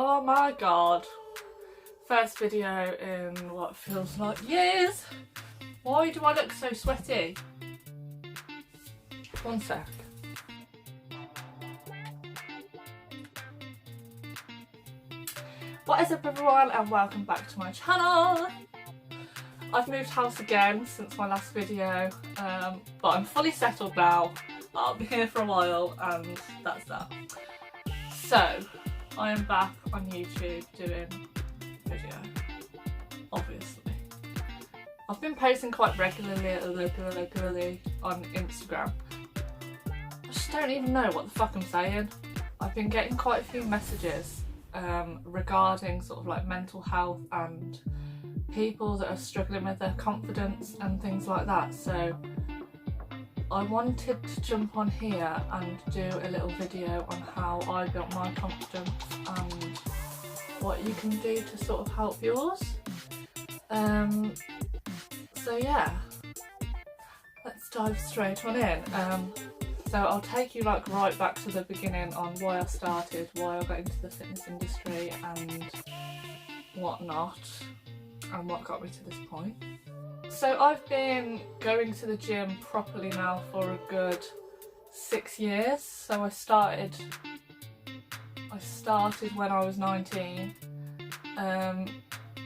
Oh my god. First video in what feels like years. Why do I look so sweaty? One sec. What is up everyone and welcome back to my channel. I've moved house again since my last video, but I'm fully settled now. I'll be here for a while and that's that. So, I am back on YouTube doing video, obviously. I've been posting quite regularly on Instagram. I just don't even know what the fuck I'm saying. I've been getting quite a few messages regarding sort of like mental health and people that are struggling with their confidence and things like that. So I wanted to jump on here and do a little video on how I built my confidence and what you can do to sort of help yours. So yeah, let's dive straight on in. So I'll take you like right back to the beginning on why I started, why I got into the fitness industry and whatnot, and what got me to this point. So I've been going to the gym properly now for a good 6 years. So I started when I was 19, and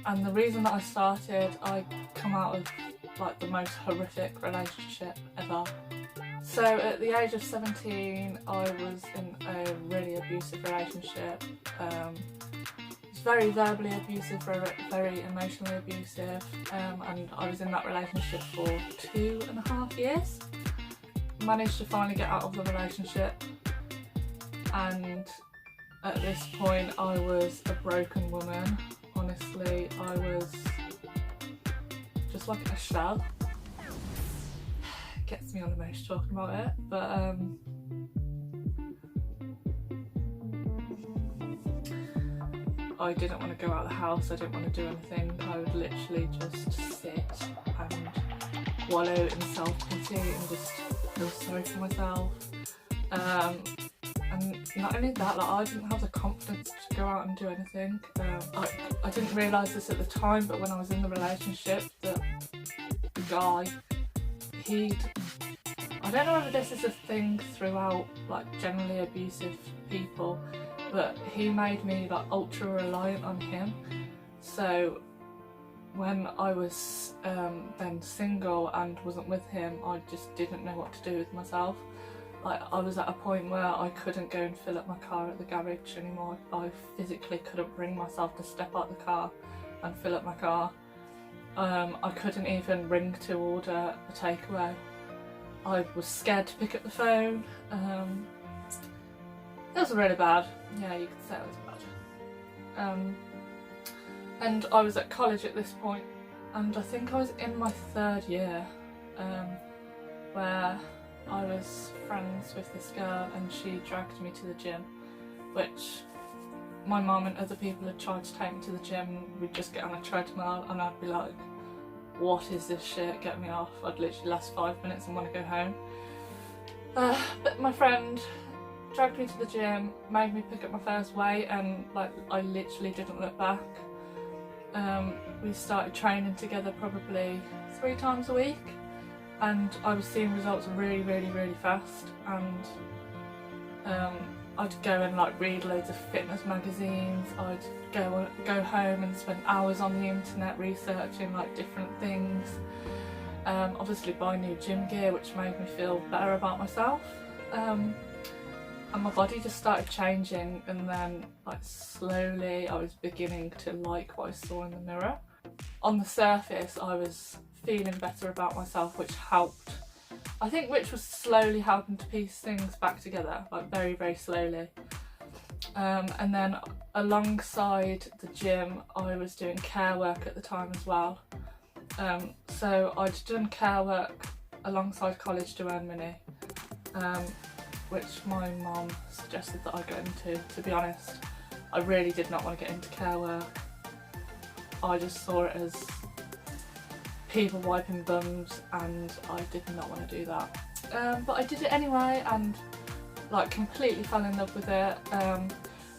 the reason that I started, I come out of like the most horrific relationship ever. So at the age of 17 I was in a really abusive relationship. It was very verbally abusive, very emotionally abusive, and I was in that relationship for 2.5 years. Managed to finally get out of the relationship, and at this point I was a broken woman. Honestly, I was just like a shell. Gets me on the most talking about it, but I didn't want to go out of the house, I didn't want to do anything. I would literally just sit and wallow in self-pity and just feel sorry for myself. And not only that, like, I didn't have the confidence to go out and do anything. I didn't realise this at the time, but when I was in the relationship, the guy, I don't know whether this is a thing throughout like generally abusive people, but he made me like ultra reliant on him. So when I was then single and wasn't with him, I just didn't know what to do with myself. Like, I was at a point where I couldn't go and fill up my car at the garage anymore. I physically couldn't bring myself to step out the car and fill up my car. I couldn't even ring to order a takeaway. I was scared to pick up the phone. It was really bad. Yeah, you could say it was bad. And I was at college at this point, and I think I was in my 3rd year, where I was friends with this girl and she dragged me to the gym, which my mum and other people had tried to take me to the gym. We'd just get on a treadmill and I'd be like, what is this shit, get me off. I'd literally last 5 minutes and want to go home. But my friend dragged me to the gym, made me pick up my first weight, and like I literally didn't look back. We started training together probably 3 times a week, and I was seeing results really fast. And I'd go and like read loads of fitness magazines. I'd go home and spend hours on the internet researching like different things. Obviously buy new gym gear, which made me feel better about myself. And my body just started changing, and then like slowly I was beginning to like what I saw in the mirror. On the surface I was feeling better about myself, which helped. I think which was slowly helping to piece things back together, like very slowly. And then alongside the gym I was doing care work at the time as well. So I'd done care work alongside college to earn money, which my mum suggested that I go into. To be honest, I really did not want to get into care work. I just saw it as people wiping bums and I did not want to do that. But I did it anyway and like completely fell in love with it.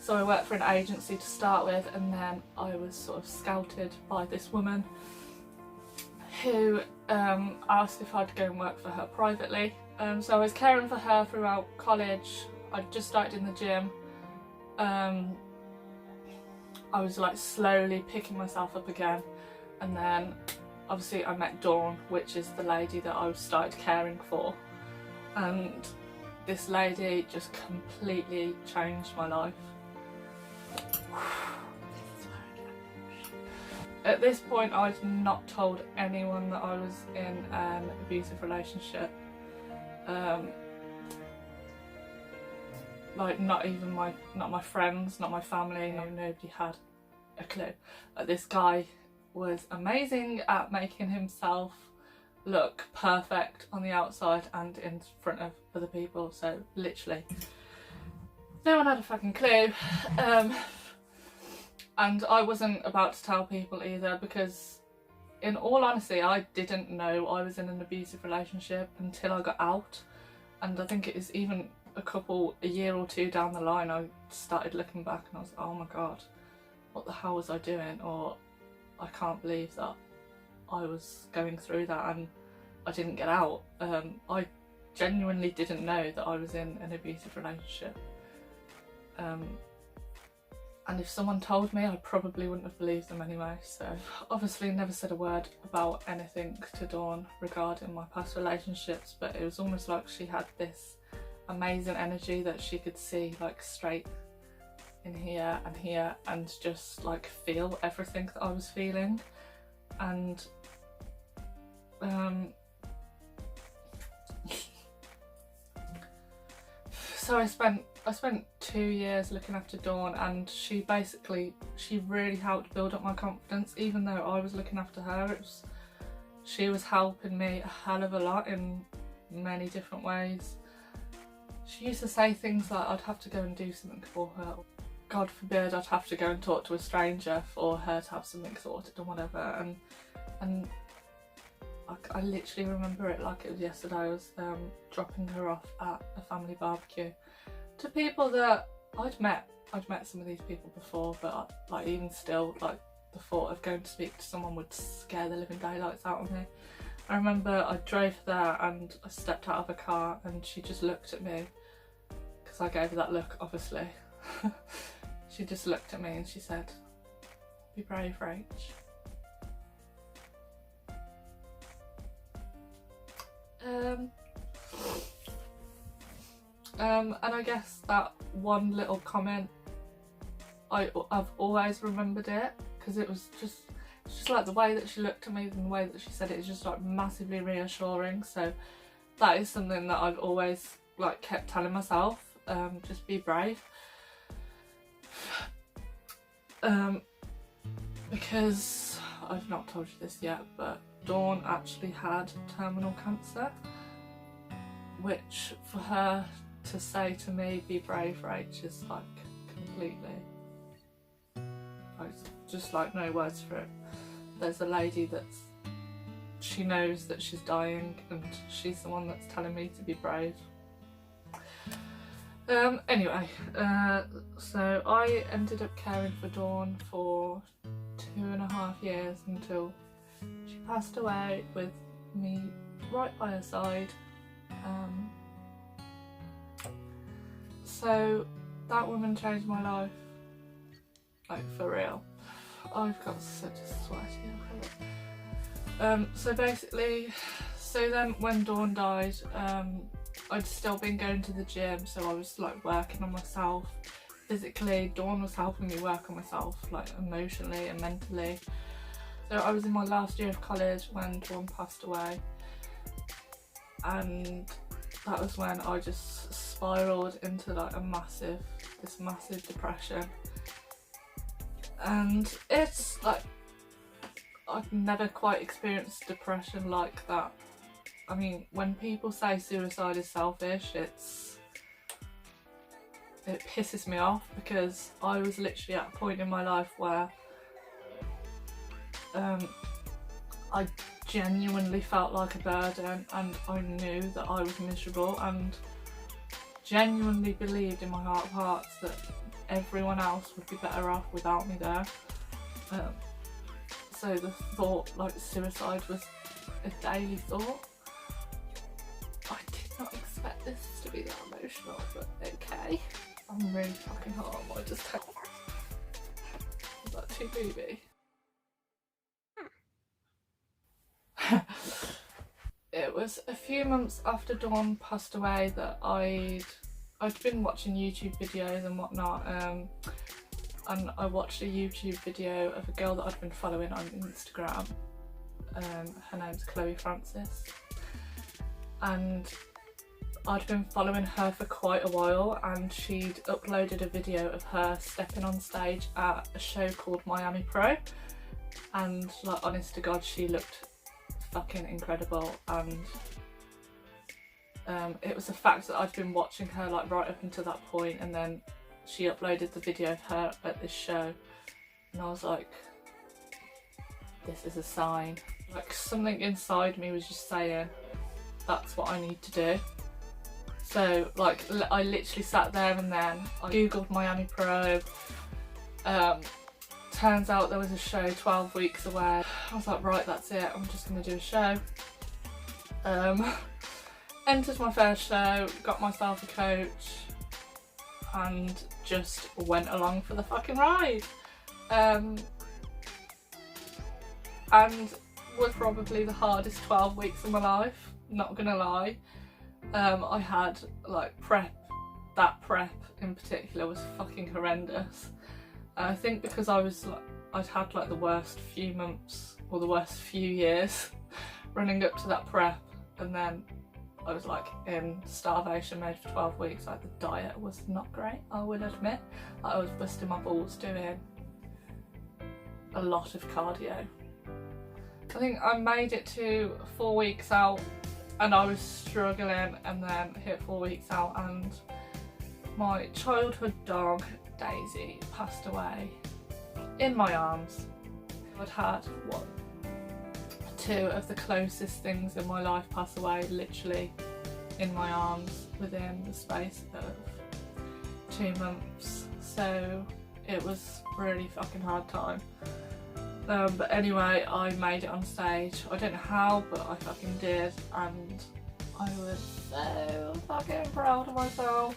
So I worked for an agency to start with, and then I was sort of scouted by this woman who asked if I'd go and work for her privately. So I was caring for her throughout college. I'd just started in the gym. I was like slowly picking myself up again, and then obviously I met Dawn, which is the lady that I started caring for, and this lady just completely changed my life. At this point I'd not told anyone that I was in an abusive relationship. Like not my friends, not my family, nobody had a clue. Like, this guy was amazing at making himself look perfect on the outside and in front of other people, so literally no one had a fucking clue. And I wasn't about to tell people either, because in all honesty I didn't know I was in an abusive relationship until I got out. And I think it is even a year or two down the line I started looking back and I was like, oh my god, what the hell was I doing? Or I can't believe that I was going through that and I didn't get out. I genuinely didn't know that I was in an abusive relationship. And if someone told me, I probably wouldn't have believed them anyway. So obviously never said a word about anything to Dawn regarding my past relationships, but it was almost like she had this amazing energy that she could see like straight in here and just like feel everything that I was feeling. And so I spent 2 years looking after Dawn, and she really helped build up my confidence. Even though I was looking after her, she was helping me a hell of a lot in many different ways. She used to say things like I'd have to go and do something for her. God forbid I'd have to go and talk to a stranger for her to have something sorted or whatever. And I literally remember it like it was yesterday. I was dropping her off at a family barbecue to people that I'd met some of these people before, but like even still, like the thought of going to speak to someone would scare the living daylights out of me. I remember I drove there and I stepped out of a car and she just looked at me, because I gave her that look obviously. She just looked at me and she said, "Be brave, Rach." And I guess that one little comment, I've always remembered it, because it's just like the way that she looked at me and the way that she said it is just like massively reassuring. So that is something that I've always like kept telling myself, just be brave. Because I've not told you this yet, but Dawn actually had terminal cancer, which for her to say to me, "Be brave, Rach," is like completely, like, just like no words for it. There's a lady she knows that she's dying, and she's the one that's telling me to be brave. Anyway, so I ended up caring for Dawn for 2.5 years until she passed away with me right by her side. So that woman changed my life, like for real. I've got such a sweaty head. So basically, then when Dawn died, I'd still been going to the gym, so I was like working on myself physically. Dawn was helping me work on myself, like emotionally and mentally. So I was in my last year of college when Dawn passed away, and that was when I just spiraled into like this massive depression. And it's like, I've never quite experienced depression like that. I mean, when people say suicide is selfish, it pisses me off, because I was literally at a point in my life where I genuinely felt like a burden, and I knew that I was miserable, and genuinely believed in my heart of hearts that everyone else would be better off without me there. So the thought, like suicide, was a daily thought. I did not expect this to be that emotional, but okay. I'm really fucking hot. I might just take. Is that too booby? It was a few months after Dawn passed away that I'd been watching YouTube videos and whatnot, and I watched a YouTube video of a girl that I'd been following on Instagram. Her name's Chloe Francis, and I'd been following her for quite a while, and she'd uploaded a video of her stepping on stage at a show called Miami Pro, and like, honest to God, she looked fucking incredible. And it was the fact that I'd been watching her like right up until that point, and then she uploaded the video of her at this show, and I was like, this is a sign. Like, something inside me was just saying, that's what I need to do. So like, I literally sat there and then I googled Miami Pro. Turns out there was a show 12 weeks away. I was like, right, that's it, I'm just gonna do a show. Entered my first show, got myself a coach, and just went along for the fucking ride. And was probably the hardest 12 weeks of my life, not gonna lie. I had like prep, that prep in particular was fucking horrendous. I think because I'd had like the worst few months or the worst few years running up to that prep, and then I was like in starvation mode for 12 weeks. Like, the diet was not great, I will admit. Like, I was busting my balls doing a lot of cardio. I think I made it to 4 weeks out and I was struggling, and then hit 4 weeks out and my childhood dog Daisy passed away in my arms. I'd had, what, 2 of the closest things in my life pass away literally in my arms within the space of 2 months, so it was really fucking hard time. But anyway, I made it on stage. I don't know how, but I fucking did, and I was so fucking proud of myself.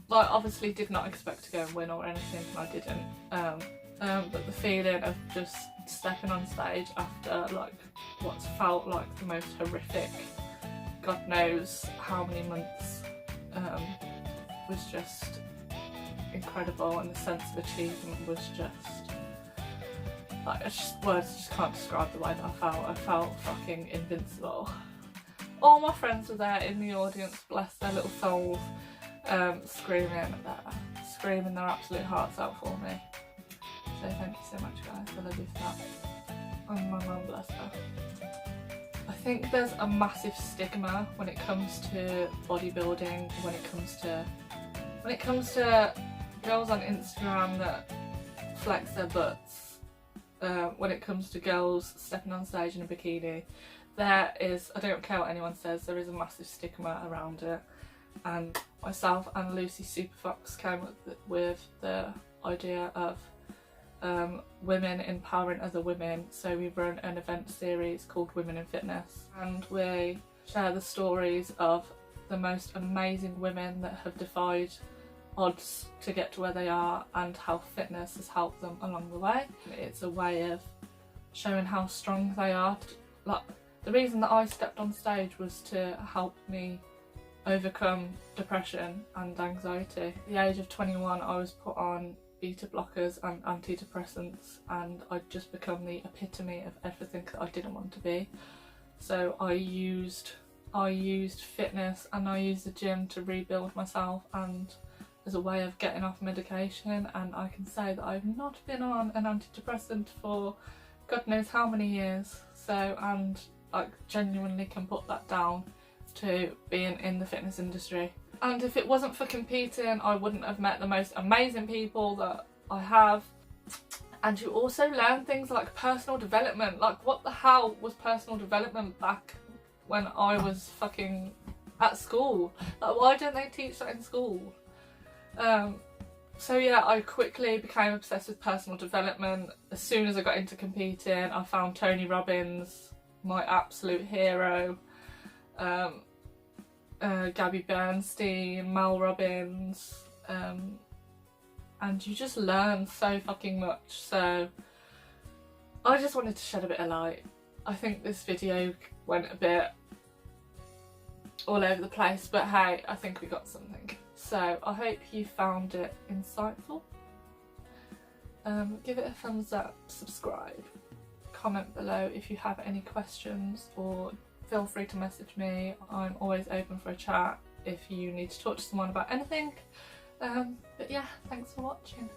Like, obviously did not expect to go and win or anything, and I didn't. But the feeling of just stepping on stage after like what's felt like the most horrific, God knows how many months, was just incredible, and the sense of achievement was just like, words just can't describe the way that I felt. I felt fucking invincible. All my friends were there in the audience, bless their little souls, screaming their absolute hearts out for me. So thank you so much, guys, I love you for that. And my mum, bless her. I think there's a massive stigma when it comes to bodybuilding, when it comes to girls on Instagram that flex their butts, when it comes to girls stepping on stage in a bikini. There is, I don't care what anyone says, there is a massive stigma around it. And myself and Lucy Superfox came up with the idea of women empowering other women, so we run an event series called Women in Fitness, and we share the stories of the most amazing women that have defied odds to get to where they are, and how fitness has helped them along the way. It's a way of showing how strong they are. Like, the reason that I stepped on stage was to help me overcome depression and anxiety. At the age of 21, I was put on beta blockers and antidepressants, and I'd just become the epitome of everything that I didn't want to be. So I used fitness and I used the gym to rebuild myself, and as a way of getting off medication. And I can say that I've not been on an antidepressant for God knows how many years. So, and I genuinely can put that down to being in the fitness industry. And if it wasn't for competing, I wouldn't have met the most amazing people that I have. And you also learn things like personal development. Like, what the hell was personal development back when I was fucking at school? Like, why don't they teach that in school? So yeah, I quickly became obsessed with personal development. As soon as I got into competing, I found Tony Robbins my absolute hero. Gabby Bernstein, Mel Robbins, and you just learn so fucking much. So I just wanted to shed a bit of light. I think this video went a bit all over the place, but hey, I think we got something. So I hope you found it insightful. Give it a thumbs up, subscribe, comment below if you have any questions, or feel free to message me. I'm always open for a chat if you need to talk to someone about anything. But yeah, thanks for watching.